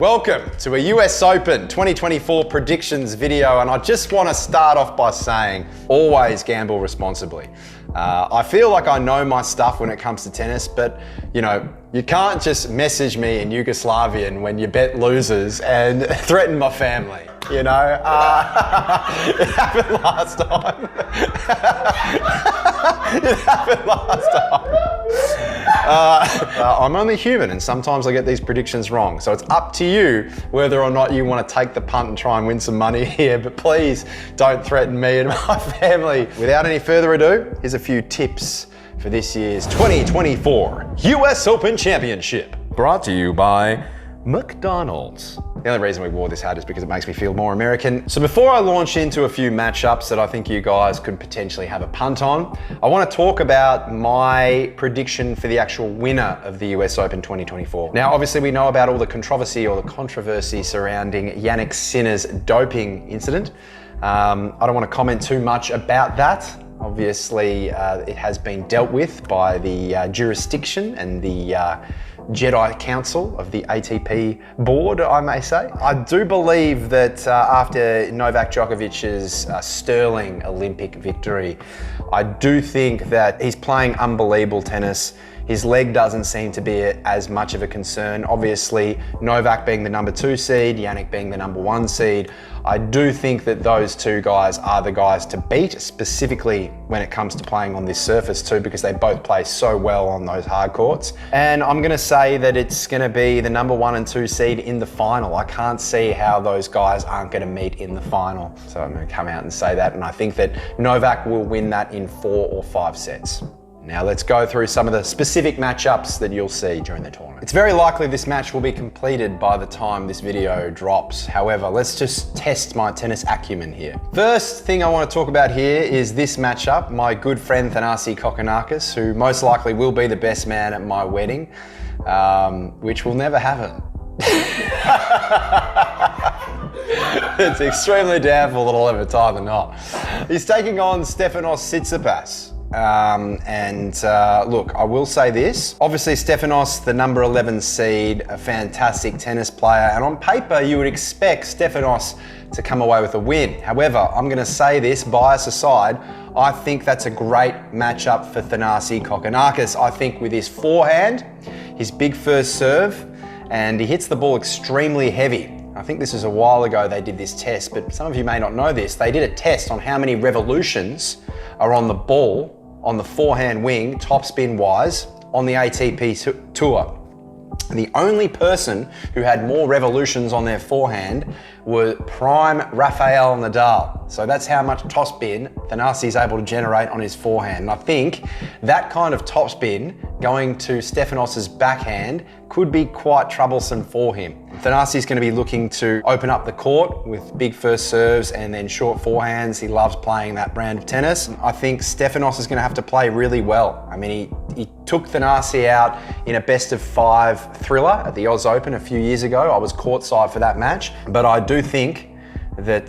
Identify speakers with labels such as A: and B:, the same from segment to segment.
A: Welcome to a US Open 2024 predictions video, and I just want to start off by saying, always gamble responsibly. I feel like I know my stuff when it comes to tennis, but you can't just message me in Yugoslavian when your bet loses and threaten my family. It happened last time. It happened last time. I'm only human and sometimes I get these predictions wrong. So it's up to you whether or not you want to take the punt and try and win some money here, but please don't threaten me and my family. Without any further ado, here's a few tips for this year's 2024 US Open Championship. Brought to you by McDonald's. The only reason we wore this hat is because it makes me feel more American. So before I launch into a few matchups that I think you guys could potentially have a punt on, I want to talk about my prediction for the actual winner of the US Open 2024. Now, obviously we know about all the controversy surrounding Jannik Sinner's doping incident. I don't want to comment too much about that. Obviously, it has been dealt with by the jurisdiction and the Jedi Council of the ATP board, I may say. I do believe that after Novak Djokovic's sterling Olympic victory, I do think that he's playing unbelievable tennis. His leg doesn't seem to be as much of a concern. Obviously, Novak being the number 2 seed, Jannik being the number 1 seed, I do think that those two guys are the guys to beat, specifically when it comes to playing on this surface too, because they both play so well on those hard courts. And I'm gonna say that it's gonna be the number 1 and 2 seed in the final. I can't see how those guys aren't gonna meet in the final. So I'm gonna come out and say that, and I think that Novak will win that in 4 or 5 sets. Now let's go through some of the specific matchups that you'll see during the tournament. It's very likely this match will be completed by the time this video drops. However, let's just test my tennis acumen here. First thing I want to talk about here is this matchup. My good friend Kokkinakis, who most likely will be the best man at my wedding, which will never happen. It's extremely doubtful that I'll ever tie the knot. He's taking on Stefanos Tsitsipas. Look, I will say this. Obviously, Stefanos, the number 11 seed, a fantastic tennis player, and on paper, you would expect Stefanos to come away with a win. However, I'm going to say this, bias aside, I think that's a great matchup for Kokkinakis. I think with his forehand, his big first serve, and he hits the ball extremely heavy. I think this is a while ago they did this test, but some of you may not know this. They did a test on how many revolutions are on the ball on the forehand wing, topspin wise, on the ATP tour. And the only person who had more revolutions on their forehand were prime Rafael Nadal. So that's how much topspin Thanasi is able to generate on his forehand. And I think that kind of topspin going to Stefanos's backhand could be quite troublesome for him. Thanasi is going to be looking to open up the court with big first serves and then short forehands. He loves playing that brand of tennis. I think Stefanos is going to have to play really well. I mean, he took Thanasi out in a best of 5 thriller at the Oz Open a few years ago. I was courtside for that match, but I do think that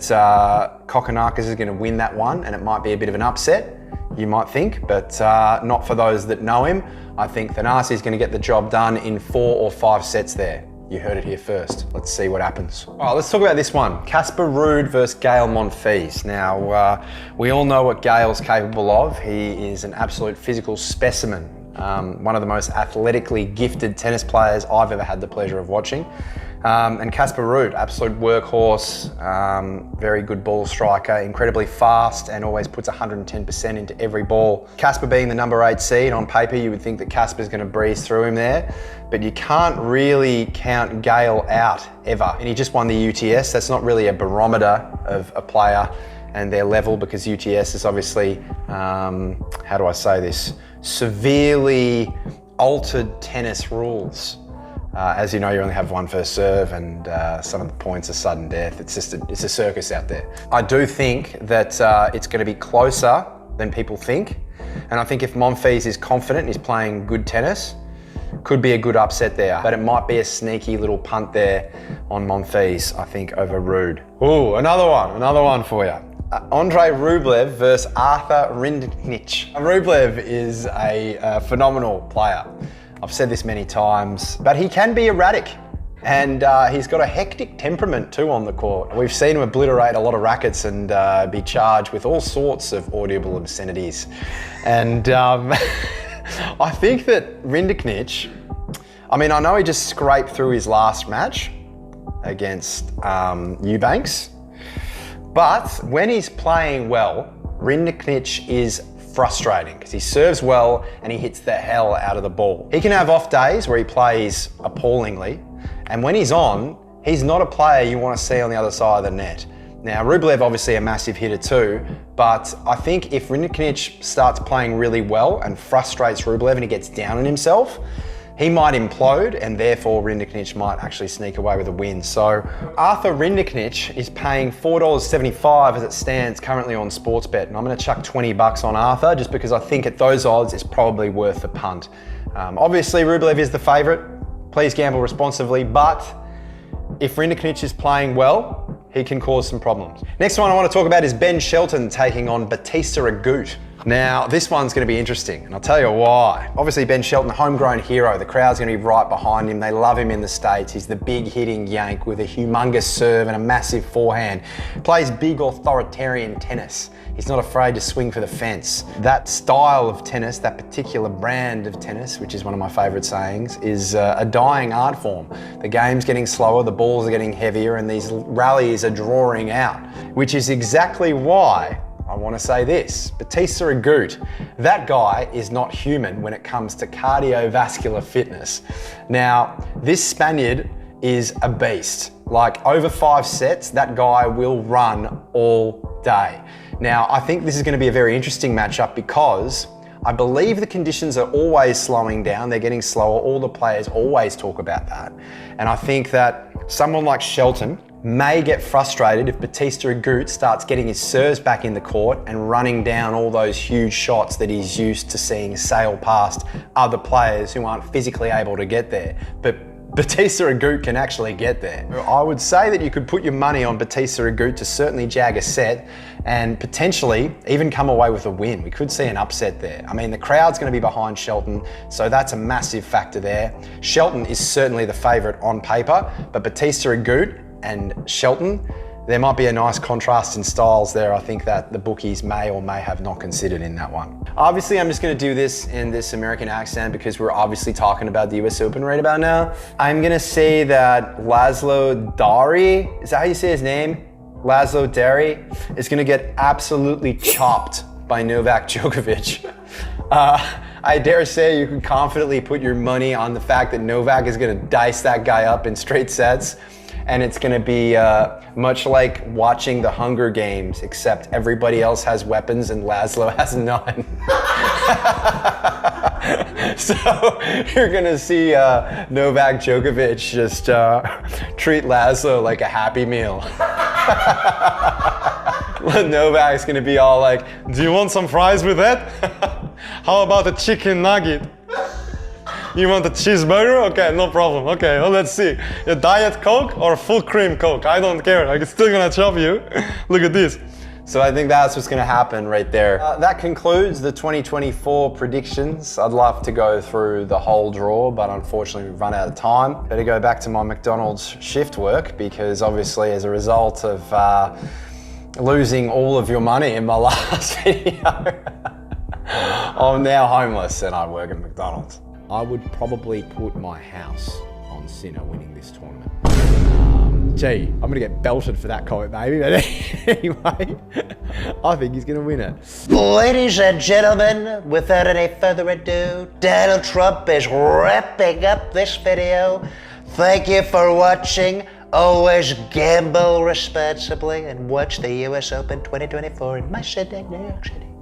A: Kokkinakis is going to win that one, and it might be a bit of an upset, you might think, but not for those that know him. I think Thanasi is going to get the job done in 4 or 5 sets there. You heard it here first. Let's see what happens. All right, let's talk about this one. Casper Ruud versus Gael Monfils. Now, we all know what Gael's capable of. He is an absolute physical specimen. One of the most athletically gifted tennis players I've ever had the pleasure of watching. And Casper Ruud, absolute workhorse, very good ball striker, incredibly fast, and always puts 110% into every ball. Casper being the number 8 seed, on paper you would think that Casper's going to breeze through him there, but you can't really count Gael out ever. And he just won the UTS. That's not really a barometer of a player and their level, because UTS is obviously, how do I say this, severely altered tennis rules. As you know, you only have 1 first serve, and some of the points are sudden death. It's a circus out there. I do think that it's going to be closer than people think, and I think if Monfils is confident and he's playing good tennis, could be a good upset there. But it might be a sneaky little punt there on Monfils, I think, over Ruud. Ooh, another one for you. Andrei Rublev versus Arthur Rinderknech. Rublev is a phenomenal player. I've said this many times, but he can be erratic. And he's got a hectic temperament too on the court. We've seen him obliterate a lot of rackets and be charged with all sorts of audible obscenities. And I think that Rinderknech, I mean, I know he just scraped through his last match against Eubanks, but when he's playing well, Rinderknech is frustrating because he serves well and he hits the hell out of the ball. He can have off days where he plays appallingly, and when he's on, he's not a player you want to see on the other side of the net. Now, Rublev obviously a massive hitter too, but I think if Rinderknech starts playing really well and frustrates Rublev and he gets down on himself, he might implode, and therefore Rinderknech might actually sneak away with a win. So Arthur Rinderknech is paying $4.75 as it stands currently on Sportsbet, and I'm going to chuck 20 bucks on Arthur just because I think at those odds it's probably worth the punt. Obviously Rublev is the favourite. Please gamble responsibly, but if Rinderknech is playing well, he can cause some problems. Next one I want to talk about is Ben Shelton taking on Bautista Agut. Now, this one's going to be interesting, and I'll tell you why. Obviously, Ben Shelton, homegrown hero. The crowd's going to be right behind him. They love him in the States. He's the big hitting yank with a humongous serve and a massive forehand. Plays big authoritarian tennis. He's not afraid to swing for the fence. That style of tennis, that particular brand of tennis, which is one of my favorite sayings, is a dying art form. The game's getting slower, the balls are getting heavier, and these rallies are drawing out, which is exactly why I want to say this. Bautista Agut, that guy is not human when it comes to cardiovascular fitness. Now, this Spaniard is a beast. Like, over 5 sets, that guy will run all day. Now, I think this is going to be a very interesting matchup because I believe the conditions are always slowing down. They're getting slower. All the players always talk about that. And I think that someone like Shelton may get frustrated if Bautista Agut starts getting his serves back in the court and running down all those huge shots that he's used to seeing sail past other players who aren't physically able to get there. But Bautista Agut can actually get there. I would say that you could put your money on Bautista Agut to certainly jag a set and potentially even come away with a win. We could see an upset there. I mean, the crowd's going to be behind Shelton, so that's a massive factor there. Shelton is certainly the favourite on paper, but Bautista Agut and Shelton, there might be a nice contrast in styles there. I think that the bookies may or may have not considered in that one. Obviously, I'm just going to do this in this American accent because we're obviously talking about the US Open right about now. I'm going to say that Laszlo Dari, is that how you say his name? Laszlo Dari is going to get absolutely chopped by Novak Djokovic. I dare say you can confidently put your money on the fact that Novak is going to dice that guy up in straight sets. And it's going to be much like watching the Hunger Games, except everybody else has weapons and Laszlo has none. So you're going to see Novak Djokovic just treat Laszlo like a Happy Meal. Novak's going to be all like, "Do you want some fries with that? How about a chicken nugget? You want a cheeseburger? Okay, no problem. Okay, well, let's see. A Diet Coke or full cream Coke? I don't care. I'm still gonna chop you. Look at this." So I think that's what's gonna happen right there. That concludes the 2024 predictions. I'd love to go through the whole draw, but unfortunately we've run out of time. Better go back to my McDonald's shift work because obviously as a result of losing all of your money in my last video, I'm now homeless and I work at McDonald's. I would probably put my house on Sinner winning this tournament. Gee, I'm going to get belted for that comment, maybe. But anyway, I think he's going to win it.
B: Ladies and gentlemen, without any further ado, Donald Trump is wrapping up this video. Thank you for watching. Always gamble responsibly and watch the US Open 2024 in my city, New York City.